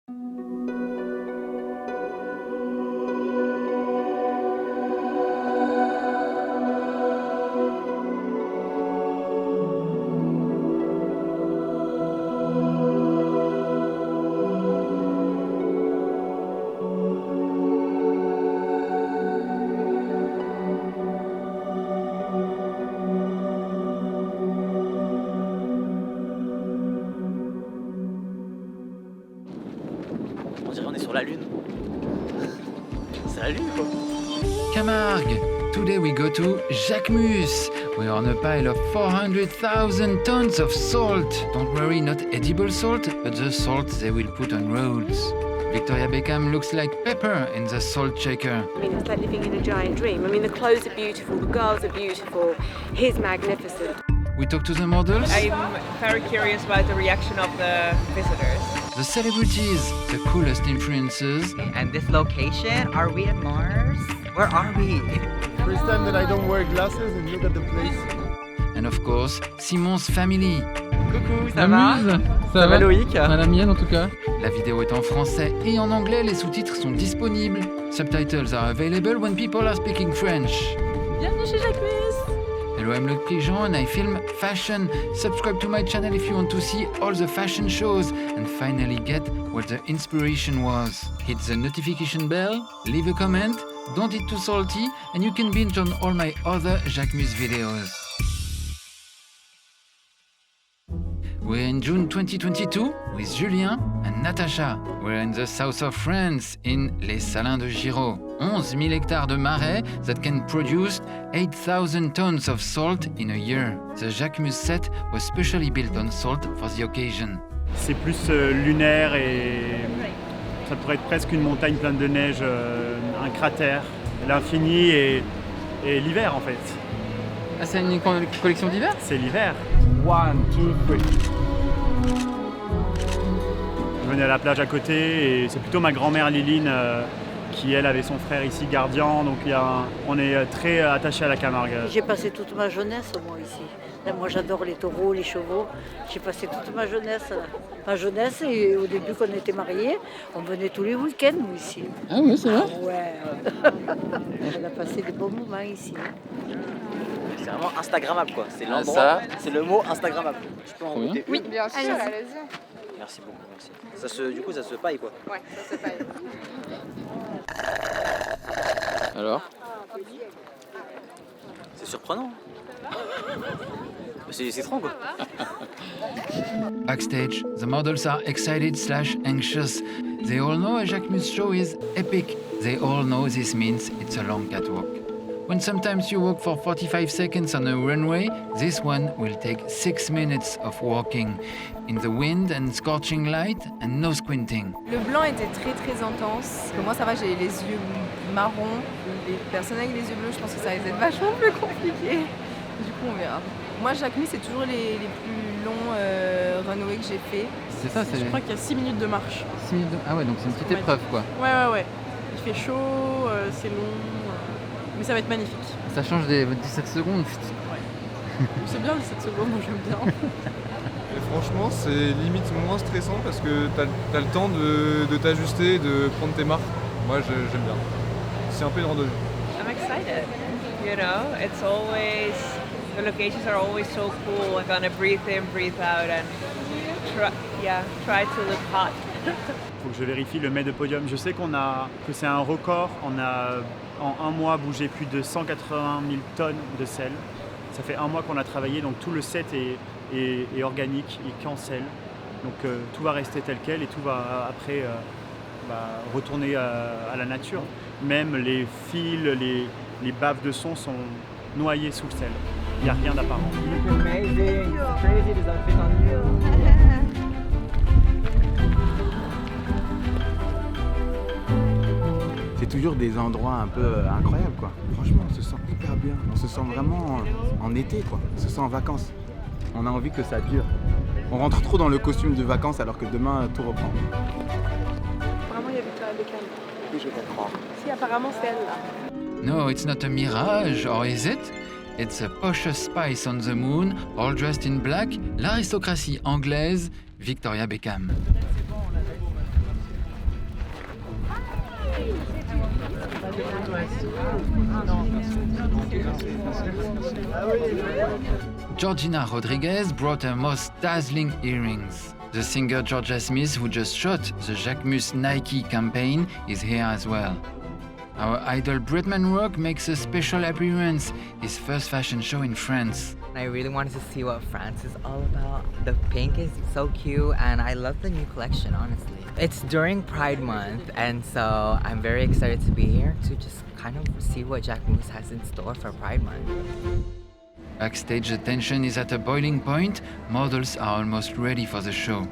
On dirait qu'on est sur la Lune. C'est la Lune, quoi. Camargue. Today we go to Jacquemus. We're on a pile of 400,000 tons of salt. Don't worry, not edible salt, but the salt they will put on roads. Victoria Beckham looks like pepper in the salt shaker. I mean, it's like living in a giant dream. I mean, the clothes are beautiful, the girls are beautiful, he's magnificent. We talk to the models, I'm very curious about the reaction of the visitors. the celebrities, the coolest influencers, And this location, are we in Mars? Where are we? First time that I don't wear glasses and look at the place. and of course, Simon's family. Coucou, ça va? Ça va Loïc? La mienne en tout cas. La vidéo est en français et en anglais, les sous-titres sont disponibles. Subtitles are available when people are speaking French. Bienvenue chez Jacquemus. Hello, I'm Luc Pigeon and I film fashion. Subscribe to my channel if you want to see all the fashion shows and finally get what the inspiration was. Hit the notification bell, leave a comment, don't eat too salty, and you can binge on all my other Jacquemus videos. We're in June 2022 with Julien and Natacha. We're in the south of France, in Les Salins de Giraud. 11 000 hectares de marais that can produce 8,000 tons of salt in a year. The Jacquemus set was specially built on salt for the occasion. C'est plus lunaire et ça pourrait être presque une montagne pleine de neige, un cratère, l'infini et l'hiver en fait. Ah, c'est une collection d'hiver? C'est l'hiver. 1, 2, 3. Je venais à la plage à côté et c'est plutôt ma grand-mère Liline qui elle avait son frère ici gardien, donc on est très attaché à la Camargue. J'ai passé toute ma jeunesse, moi, ici. Là, moi, j'adore les taureaux, les chevaux. J'ai passé toute ma jeunesse là. Ma jeunesse, et au début, quand on était mariés, on venait tous les week-ends, nous, ici. Ah oui, c'est vrai? Ouais. On a passé des bons moments ici. C'est vraiment Instagrammable, quoi. C'est l'endroit, ça. c'est le mot Instagrammable. Je peux en Trop bien. goûter Oui, une? bien sûr, allez-y. Merci beaucoup, merci. Du coup, ça se paille, quoi. Ouais, ça se paye. Alors? C'est surprenant. C'est citron, quoi. Backstage, the models are excited/anxious. They all know a Jacquemus show is epic. They all know this means it's a long catwalk. When sometimes you walk for 45 seconds on a runway, this one will take 6 minutes of walking in the wind and scorching light and no squinting. Le blanc était très très intense. Parce que moi ça va, j'ai les yeux marrons. Les personnes avec les yeux bleus, je pense que ça risque d'être vachement plus compliqué. Du coup on verra. Moi Jacquemus c'est toujours les plus longs runways que j'ai fait. C'est ça, c'est. Je crois qu'il y a 6 minutes de marche. 6 minutes de... Ah ouais, donc c'est une petite épreuve quoi. Ouais. Il fait chaud, c'est long. Mais ça va être magnifique. Ça change des 17 secondes. C'est bien les 7 secondes, moi j'aime bien. Et franchement, c'est limite moins stressant parce que t'as le temps de t'ajuster et de prendre tes marques. Moi, j'aime bien. C'est un peu une randonnée. I'm excited. You know, it's always, the locations are always so cool. I'm gonna breathe in, breathe out and try to look hot. Faut que je vérifie le mets de podium. Je sais que c'est un record. On a en un mois bougé plus de 180 000 tonnes de sel. Ça fait un mois qu'on a travaillé, donc tout le set est organique et qu'en sel. Donc tout va rester tel quel et tout va après retourner à la nature. Même les fils, les baves de son sont noyées sous le sel. Il n'y a rien d'apparent. C'est toujours des endroits un peu incroyables quoi. Franchement, on se sent hyper bien. On se sent vraiment en été quoi. On se sent en vacances. On a envie que ça dure. On rentre trop dans le costume de vacances alors que demain tout reprend. Apparemment, il y a Victoria Beckham. Oui, je comprends. Si, apparemment, c'est elle, là. No, it's not a mirage, or is it? It's a posh spice on the moon, all dressed in black, l'aristocratie anglaise, Victoria Beckham. Georgina Rodriguez brought her most dazzling earrings. The singer Georgia Smith, who just shot the Jacquemus Nike campaign, is here as well. Our idol Bretman Rock makes a special appearance, his first fashion show in France. I really wanted to see what France is all about. The pink is so cute and I love the new collection, honestly. It's during Pride Month and so I'm very excited to be here to just kind of see what Jacquemus has in store for Pride Month. Backstage, the tension is at a boiling point. Models are almost ready for the show.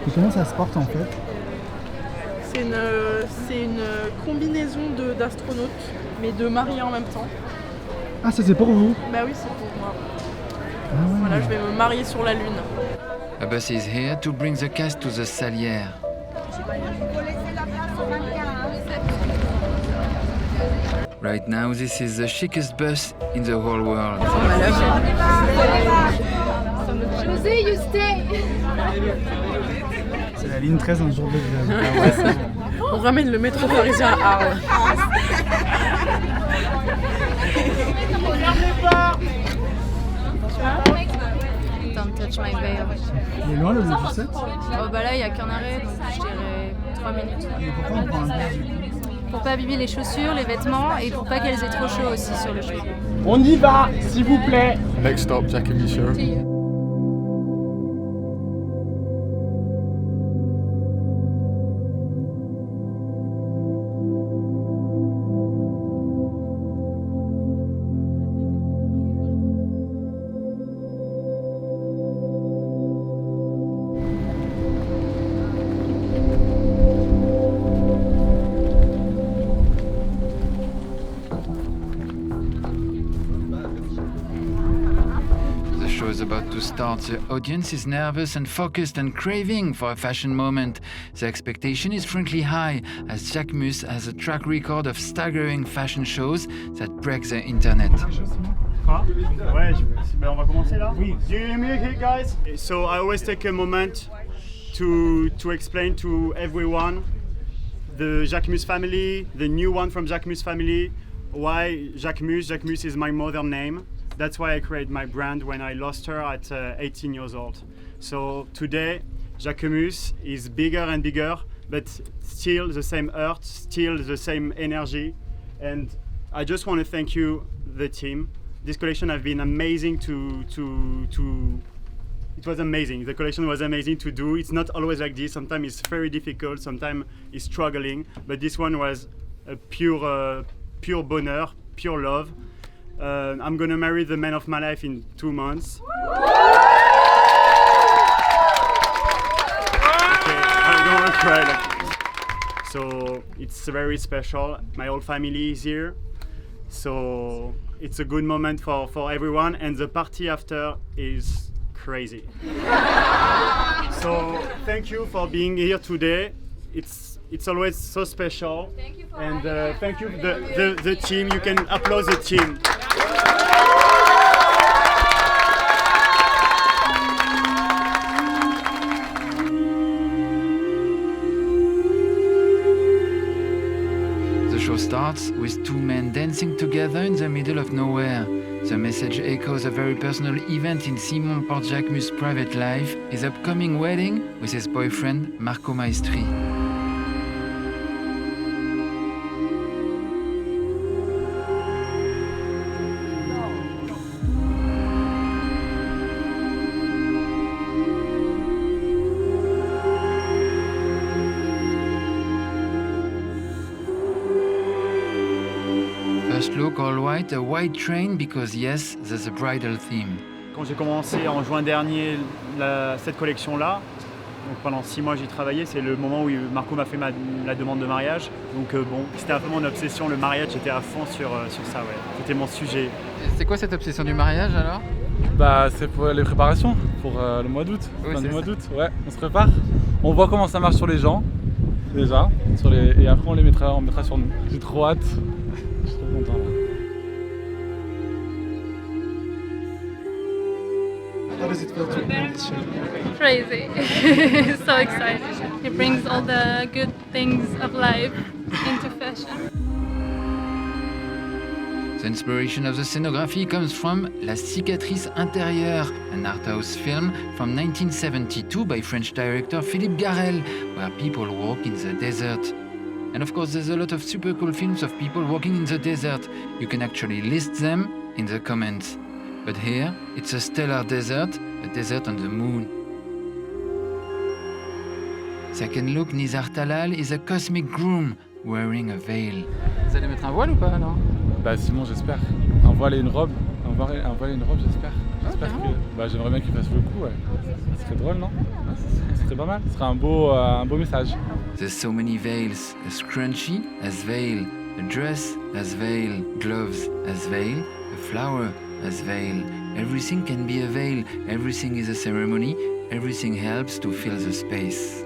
Et comment ça se porte en fait? C'est une combinaison d'astronautes, mais de mariés en même temps. Ah, ça c'est pour vous? Bah oui, c'est pour moi. Ah ouais. Voilà, je vais me marier sur la Lune. A bus is here to bring the cast to the Salière. Right now, this is the chicest bus in the whole world. José, you stay. C'est la ligne 13 un jour de grève. On ramène le métro parisien à Arles. Don't touch my veil. Il est loin le 17? Oh bah là, il n'y a qu'un arrêt, donc je dirais 3 minutes. Et pourquoi on prend un bus? Pour pas abîmer les chaussures, les vêtements et pour pas qu'elles aient trop chaud aussi sur le chemin. On y va, s'il vous plaît. Next stop, Jacquemus Show. The show is about to start. The audience is nervous and focused and craving for a fashion moment. The expectation is frankly high, as Jacquemus has a track record of staggering fashion shows that break the internet. Quoi? Ouais, on va commencer là? Oui. Do you hear me okay, guys? So I always take a moment to explain to everyone the Jacquemus family, the new one from Jacquemus family, why Jacquemus. Jacquemus is my mother's name. That's why I created my brand when I lost her at 18 years old. So today, Jacquemus is bigger and bigger, but still the same heart, still the same energy. And I just want to thank you, the team. This collection has been amazing it was amazing. The collection was amazing to do. It's not always like this. Sometimes it's very difficult. Sometimes it's struggling. But this one was a pure bonheur, pure love. I'm gonna marry the man of my life in 2 months. Okay, I don't want to cry. So it's very special. My whole family is here. So it's a good moment for everyone, and the party after is crazy. So thank you for being here today. It's always so special. Thank you and thank you the team. You can applaud the team. The show starts with two men dancing together in the middle of nowhere. The message echoes a very personal event in Simon Porte-Jacquemus' private life, his upcoming wedding with his boyfriend Marco Maestri. First look all white, a white train because yes, there's a bridal theme. Quand j'ai commencé en juin dernier cette collection-là, donc pendant 6 mois j'y travaillais, c'est le moment où Marco m'a fait la demande de mariage. Donc bon, c'était un peu mon obsession, le mariage, j'étais à fond sur ça, ouais. C'était mon sujet. C'est quoi cette obsession du mariage alors? Bah c'est pour les préparations, pour le mois d'août, Oui, fin du c'est mois ça. d'août, ouais, on se prépare. On voit comment ça marche sur les gens, déjà, et après on mettra sur nous. J'ai trop hâte, je suis trop content là. How does it feel to be on this show? Crazy. So excited. It brings all the good things of life into fashion. The inspiration of the scenography comes from La cicatrice intérieure, an art house film from 1972 by French director Philippe Garrel, where people walk in the desert. And of course, there's a lot of super cool films of people walking in the desert. You can actually list them in the comments. But here, it's a stellar desert, a desert on the moon. Second look, Nizar Talal is a cosmic groom wearing a veil. Vous allez mettre un voile ou pas alors? Bah Simon, j'espère. Un voile et une robe, j'espère. J'espère que... Bah j'aimerais bien qu'il fasse le coup, ouais. Ce serait drôle, non? Ce serait pas mal, ce serait un beau message. There's so many veils, a scrunchie as veil, a dress as veil, gloves as veil, a flower as veil. Everything can be a veil, everything is a ceremony, everything helps to fill the space.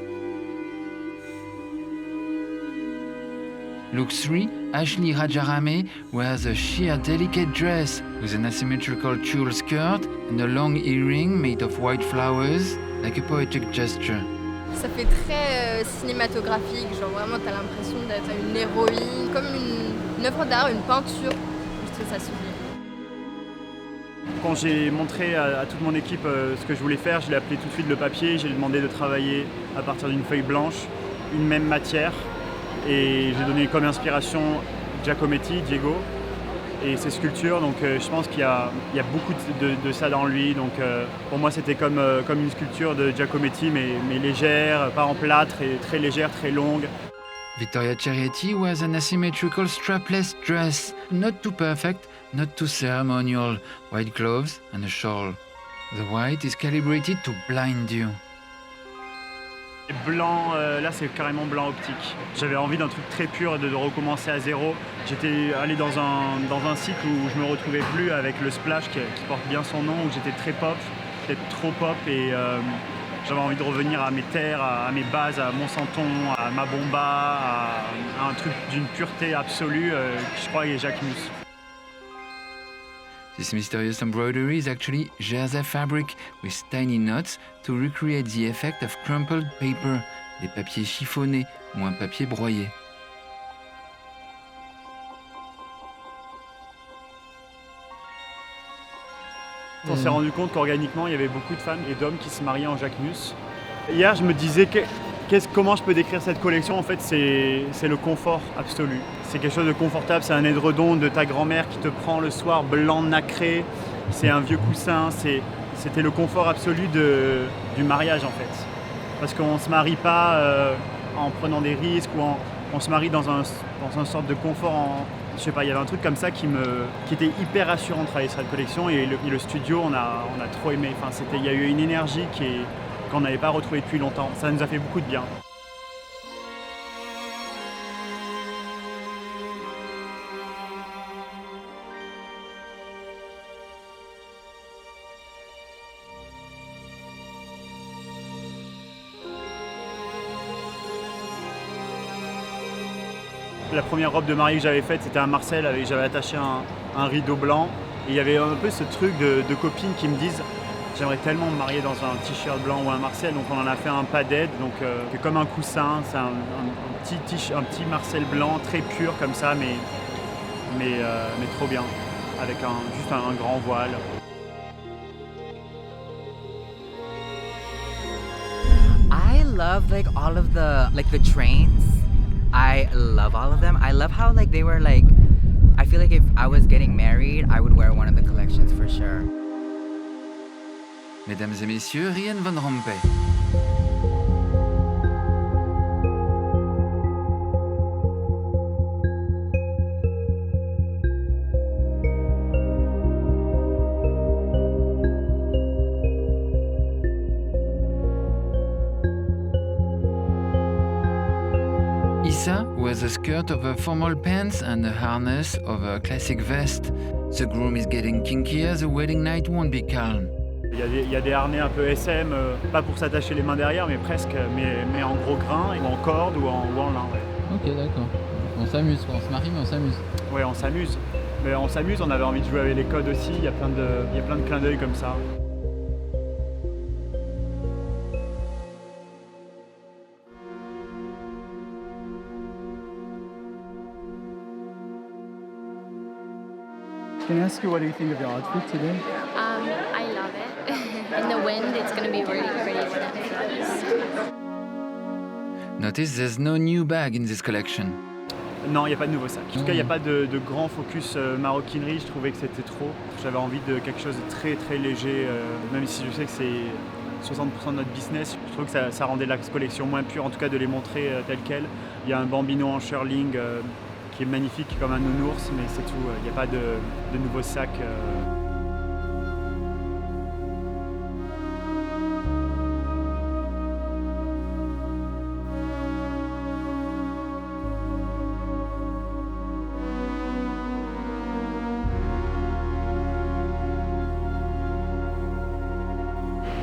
Look 3, Ashley Rajarame wears a sheer delicate dress with an asymmetrical tulle skirt and a long earring made of white flowers, like a poetic gesture. Ça fait très cinématographique, genre vraiment t'as l'impression d'être une héroïne, comme une œuvre d'art, une peinture. Je trouve ça sublime. Quand j'ai montré à toute mon équipe ce que je voulais faire, je l'ai appelé tout de suite le papier, j'ai demandé de travailler à partir d'une feuille blanche, une même matière, et j'ai donné comme inspiration Giacometti, Diego, et ses sculptures, donc je pense qu'il y a beaucoup de ça dans lui, donc pour moi c'était comme une sculpture de Giacometti, mais légère, pas en plâtre, et très légère, très longue. Vittoria Cerietti wears an asymmetrical strapless dress, not too perfect, not too ceremonial, white gloves and a shawl. The white is calibrated to blind you. Blanc, là c'est carrément blanc optique. J'avais envie d'un truc très pur, de recommencer à zéro. J'étais allé dans un cycle où je me retrouvais plus avec le splash qui porte bien son nom, où j'étais très pop, peut-être trop pop, et j'avais envie de revenir à mes terres, à mes bases, à Monsanton, à ma bomba, à un truc d'une pureté absolue qui je crois est Jacquemus. This mysterious embroidery is actually jersey fabric with tiny knots to recreate the effect of crumpled paper, des papiers chiffonnés ou un papier broyé. On s'est rendu compte qu'organiquement, il y avait beaucoup de femmes et d'hommes qui se mariaient en Jacquemus. Hier, je me disais comment je peux décrire cette collection. En fait, c'est le confort absolu. C'est quelque chose de confortable, c'est un édredon de ta grand-mère qui te prend le soir, blanc nacré. C'est un vieux coussin, c'était le confort absolu du mariage en fait. Parce qu'on ne se marie pas en prenant des risques, ou on se marie dans une sorte de confort. Je sais pas, il y avait un truc comme ça qui était hyper rassurant de travailler sur cette collection, et le studio, on a trop aimé. Enfin, il y a eu une énergie qu'on n'avait pas retrouvée depuis longtemps. Ça nous a fait beaucoup de bien. La première robe de mariée que j'avais faite, c'était à Marseille, j'avais attaché un rideau blanc, et il y avait un peu ce truc de copines qui me disent j'aimerais tellement me marier dans un t-shirt blanc ou un Marcel, donc on en a fait un padded, donc comme un coussin, c'est un petit Marcel blanc très pur comme ça, mais trop bien, avec juste un grand voile. I love like all of the trains. I love all of them. I love how like they were like, I feel like if I was getting married, I would wear one of the collections for sure. Mesdames et messieurs, Ryan Van Rompuy. Issa wears a skirt over formal pants and a harness over a classic vest. The groom is getting kinkier, the wedding night won't be calm. Il y a des harnais un peu SM, pas pour s'attacher les mains derrière, mais presque, mais en gros grain, ou en corde, ou en lin. Ouais. Ok, d'accord. On s'amuse, on se marie, mais on s'amuse. Ouais, on s'amuse. Mais on s'amuse, on avait envie de jouer avec les codes aussi, il y a plein de clins d'œil comme ça. Can I ask you what do you think of your outfit today? I love it. In the wind, it's going to be really pretty when it flows. Notice there's no new bag in this collection. Non, il n'y a pas de nouveau sac. En tout cas, il n'y a pas de grand focus maroquinerie. Je trouvais que c'était trop. J'avais envie de quelque chose de très très léger, même si je sais que c'est 60% de notre business. Je trouve que ça rendait la collection moins pure, en tout cas de les montrer telles quelles. Il y a un bambino en shearling qui est magnifique comme un nounours, mais c'est tout. Il n'y a pas de nouveau sac.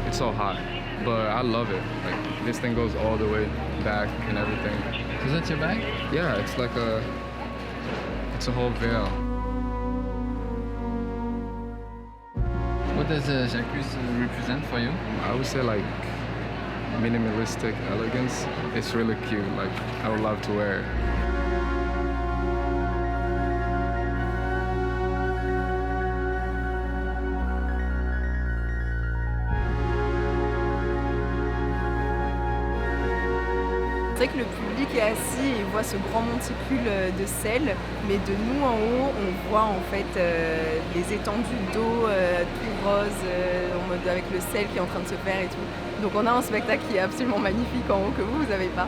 It's so hot, but I love it. Like this thing goes all the way back and everything. Is that your bag? Yeah, it's like it's a whole veil. What does Jacquemus represent for you? I would say like minimalistic elegance. It's really cute. Like I would love to wear it. C'est vrai que le public est assis et voit ce grand monticule de sel, mais de nous en haut, on voit en fait les étendues d'eau tout rose, en mode avec le sel qui est en train de se faire et tout. Donc on a un spectacle qui est absolument magnifique en haut que vous n'avez pas.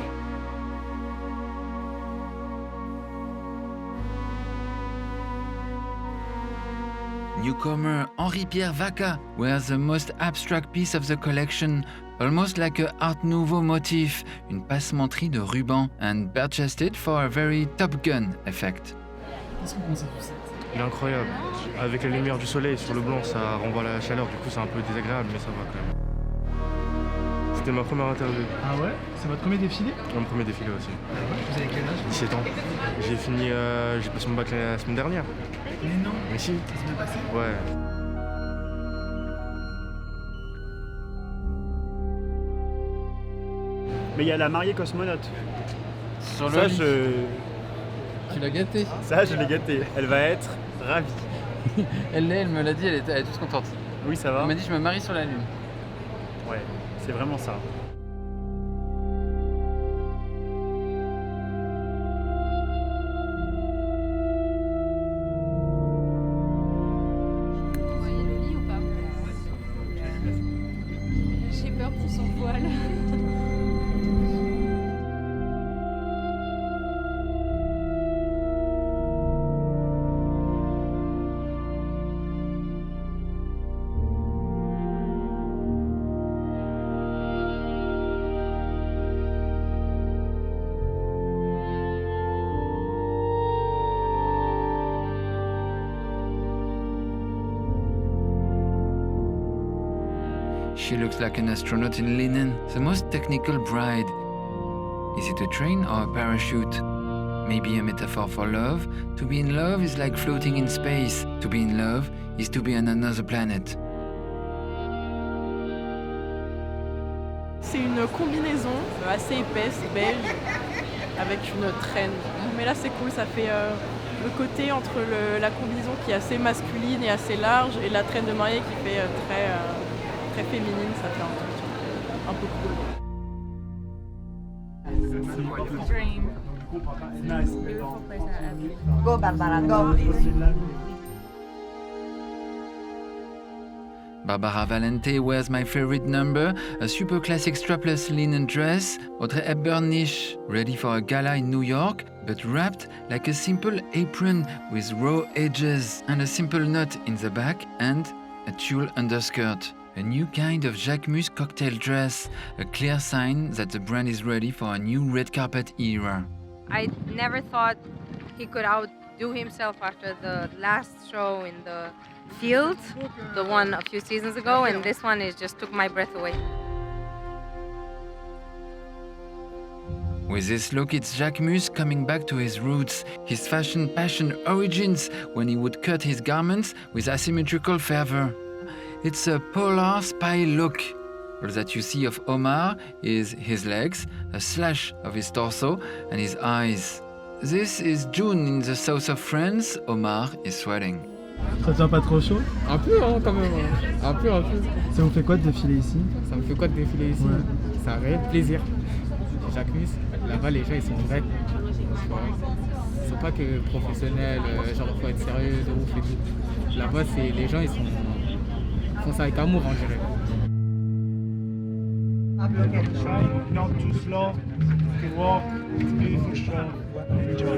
Newcomer Henri-Pierre Vacca wears the most abstract piece of the collection, almost like a Art Nouveau motif, une passementerie de ruban, and bare-chested for a very Top Gun effect. Qu'est-ce que vous pensez du set? Il est incroyable. Avec la lumière du soleil sur le blanc, ça renvoie la chaleur, du coup c'est un peu désagréable, mais ça va quand même. C'était ma première interview. Ah ouais? C'est votre premier défilé? Mon premier défilé aussi. Ah ouais? Vous avez quel âge? 17 ans. J'ai passé mon bac la semaine dernière. Mais non. Mais si. Ça s'est bien passé? Ouais. Mais il y a la mariée cosmonaute. Sur le Ça, lit. Tu l'as gâtée. Ça, je l'ai gâtée. Elle va être ravie. Elle me l'a dit, elle est toute contente. Oui, ça va. Elle m'a dit je me marie sur la lune. Ouais, c'est vraiment ça. Vous voyez le lit ou pas? J'ai peur pour son voile. She looks like an astronaut in linen, the most technical bride. Is it a train or a parachute? Maybe a metaphor for love? To be in love is like floating in space. To be in love is to be on another planet. C'est une combinaison assez épaisse, beige, avec une traîne. Mais là c'est cool, ça fait le côté entre la combinaison qui est assez masculine et assez large et la traîne de mariée qui fait très féminine, ça fait un peu cool. Dream. Nice. Beautiful place ever. Go, Barbara, go. Barbara Valente wears my favorite number, a super classic strapless linen dress, Audrey Hepburn-ish, ready for a gala in New York, but wrapped like a simple apron with raw edges and a simple knot in the back and a tulle underskirt. A new kind of Jacquemus cocktail dress, a clear sign that the brand is ready for a new red carpet era. I never thought he could do himself after the last show in the field, the one a few seasons ago, and this one is just took my breath away. With this look, it's Jacques Mus coming back to his roots, his fashion passion origins when he would cut his garments with asymmetrical fervor. It's a polar spy look. All that you see of Omar is his legs, a slash of his torso, and his eyes. This is June in the south of France. Omar is sweating. Ça te fait pas trop chaud? Un peu, hein, quand même. Un peu. Ça vous fait quoi de défiler ici? Ça me fait quoi de défiler ici? C'est un réel plaisir. Jacques Mus, là-bas, les gens, ils sont vrais. Ils sont pas que professionnels, genre, faut être sérieux, de ouf et tout. Là-bas, les gens, ils font ça avec amour, on dirait. Not too slow, to walk, it's a beautiful show. Enjoy.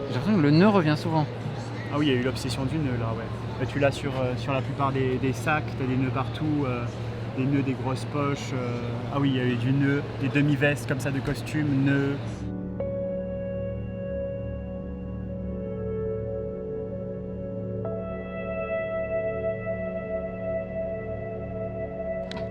J'ai l'impression que le nœud revient souvent. Ah oui, il y a eu l'obsession du nœud là, ouais. Là, tu l'as sur la plupart des sacs, tu as des nœuds partout, des nœuds, des grosses poches. Ah oui, il y a eu du nœud, des demi-vestes comme ça de costumes, nœuds.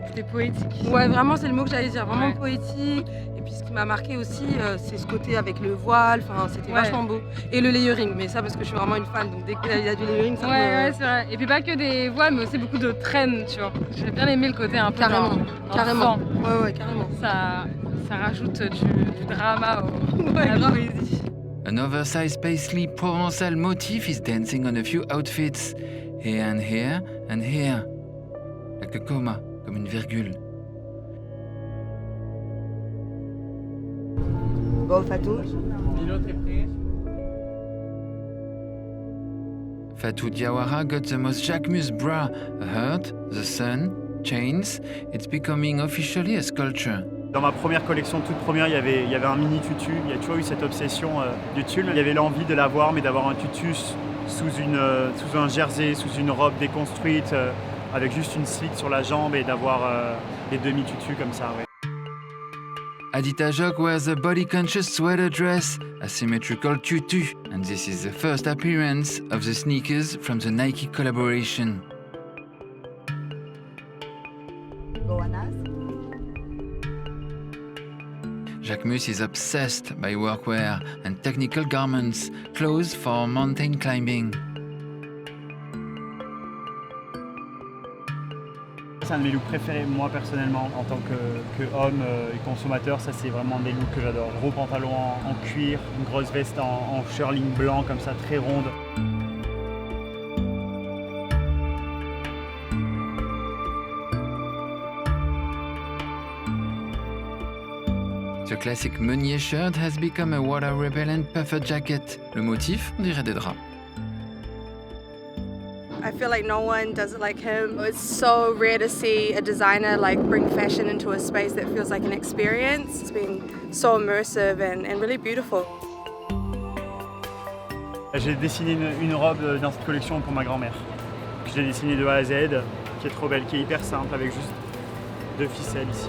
C'était poétique. Ouais, vraiment, c'est le mot que j'allais dire, vraiment poétique. Et puis ce qui m'a marqué aussi, c'est ce côté avec le voile, enfin, c'était vachement beau. Et le layering, mais ça parce que je suis vraiment une fan, donc dès qu'il y a du layering, ça Ouais, c'est vrai. Et puis pas que des voiles, mais aussi beaucoup de traînes, tu vois. J'ai bien aimé le côté un peu Carrément, carrément. enfant. Ouais, carrément. Ça rajoute du drama à la poésie. An oversized paisley Provençal motif is dancing on a few outfits, here and here and here, like a comma, comme une virgule. Bon, Fatou. Fatou Diawara got the most Jacques Mus bra, a heart, the sun, chains. It's becoming officially a sculpture. Dans ma première collection, toute première, il y avait un mini tutu. Il y a toujours eu cette obsession du tulle. Il y avait l'envie de l'avoir, mais d'avoir un tutu sous un jersey, sous une robe déconstruite, avec juste une slit sur la jambe et d'avoir des demi-tutus comme ça. Ouais. Adita Jock wears a body-conscious sweater dress, a symmetrical tutu, and this is the first appearance of the sneakers from the Nike collaboration. Jacques Mus is obsessed by workwear and technical garments, clothes for mountain climbing. C'est un de mes looks préférés, moi personnellement, en tant que homme et consommateur. Ça, c'est vraiment des looks que j'adore. Gros pantalon en cuir, une grosse veste en shearling blanc, comme ça, très ronde. The classic Meunier shirt has become a water-repellent puffer jacket. Le motif, on dirait des draps. I feel like no one does it like him. It's so rare to see a designer like bring fashion into a space that feels like an experience. It's been so immersive and really beautiful. J'ai dessiné une robe dans cette collection pour ma grand-mère. Je l'ai dessinée de A à Z, qui est trop belle, qui est hyper simple, avec juste 2 ficelles ici.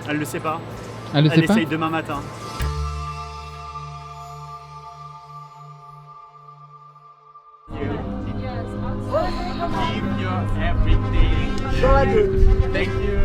Elle le sait pas. Elle essaye demain matin. Give your everything. Thank you.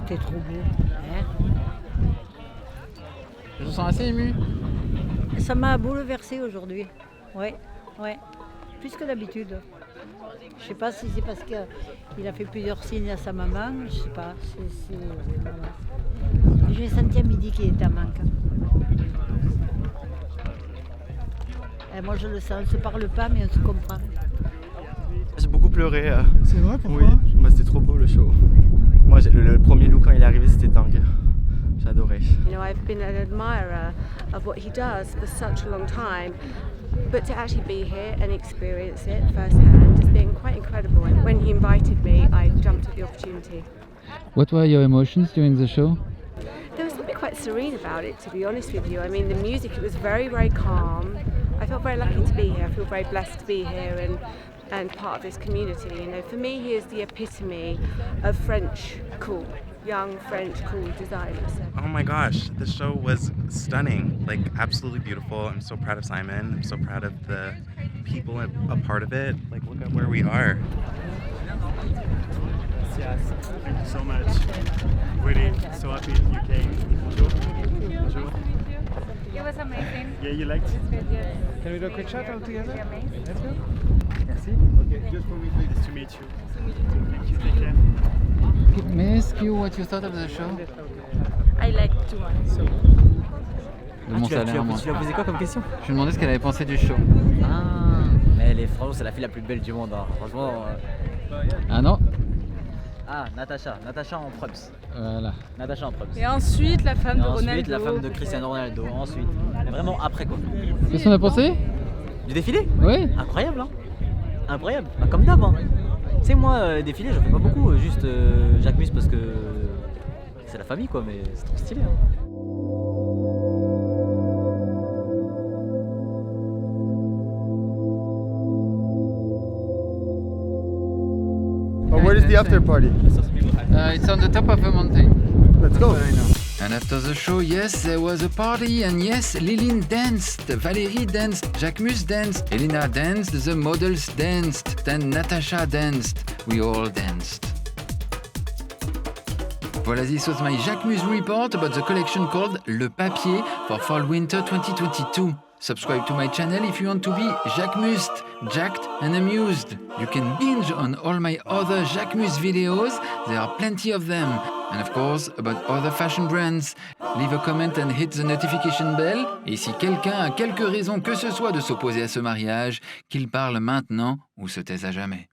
c'était trop beau. Hein. Je me sens assez ému. Ça m'a bouleversée aujourd'hui. Ouais. Plus que d'habitude. Je sais pas si c'est parce qu'il a fait plusieurs signes à sa maman, je sais pas. Voilà. J'ai senti à midi qu'il était en manque. Et moi je le sens, on ne se parle pas mais on se comprend. J'ai beaucoup pleuré. C'est vrai, pourquoi? Oui, moi c'était trop beau le show. Moi le premier look quand il est arrivé c'était dingue. J'ai adoré. You know, I've been an admirer of what he does for such a long time, but to actually be here and experience it firsthand has been quite incredible. And when he invited me, I jumped at the opportunity. What were your emotions during the show? There was something quite serene about it, to be honest with you. I mean, the music, it was very, very calm. I felt very lucky to be here. I feel very blessed to be here and part of this community. You know, for me, he is the epitome of French cool. Young French cool designers. Oh my gosh, the show was stunning, like absolutely beautiful. I'm so proud of Simon. I'm so proud of the people a part of it. Like look at where we are. Yes, thank you so much. Really so happy you came. Bonjour. Bonjour. It was amazing. Yeah, you liked? Can we do a quick shot all together? Let's go. Merci. Okay, just for me please. Nice to meet you. Thank you, take care. May I ask you what you thought of the show? I like to one. De mon salaire, moi. Tu lui as posé quoi comme question? Je lui ai demandé ce qu'elle avait pensé du show. Ah, mais franchement, c'est la fille la plus belle du monde. Hein. Franchement. Ah non? Ah, Natacha en props. Voilà. Natacha en props. Et ensuite, la femme de Ronaldo. Ensuite, la femme de Cristiano Ronaldo. Ensuite, mais vraiment après quoi. Qu'est-ce qu'on a pensé? Du défilé? Oui. Incroyable, hein? Incroyable. Bah, comme d'hab. Hein. Tu sais, moi, défilé, j'en fais pas beaucoup. Juste Jacques Mus parce que c'est la famille, quoi. Mais c'est trop stylé. Hein. But where is the after party? It's on the top of a mountain. Let's go. And after the show, yes, there was a party, and yes, Liline danced, Valérie danced, Jacques Mus danced, Elena danced, the models danced, then Natasha danced, we all danced. Voilà, this was my Jacques Mus report about the collection called Le Papier for Fall-Winter 2022. Subscribe to my channel if you want to be Jacques Mus, jacked and amused. You can binge on all my other Jacques Mus videos, there are plenty of them. And of course, about other fashion brands. Leave a comment and hit the notification bell. Et si quelqu'un a quelque raison que ce soit de s'opposer à ce mariage, qu'il parle maintenant ou se taise à jamais.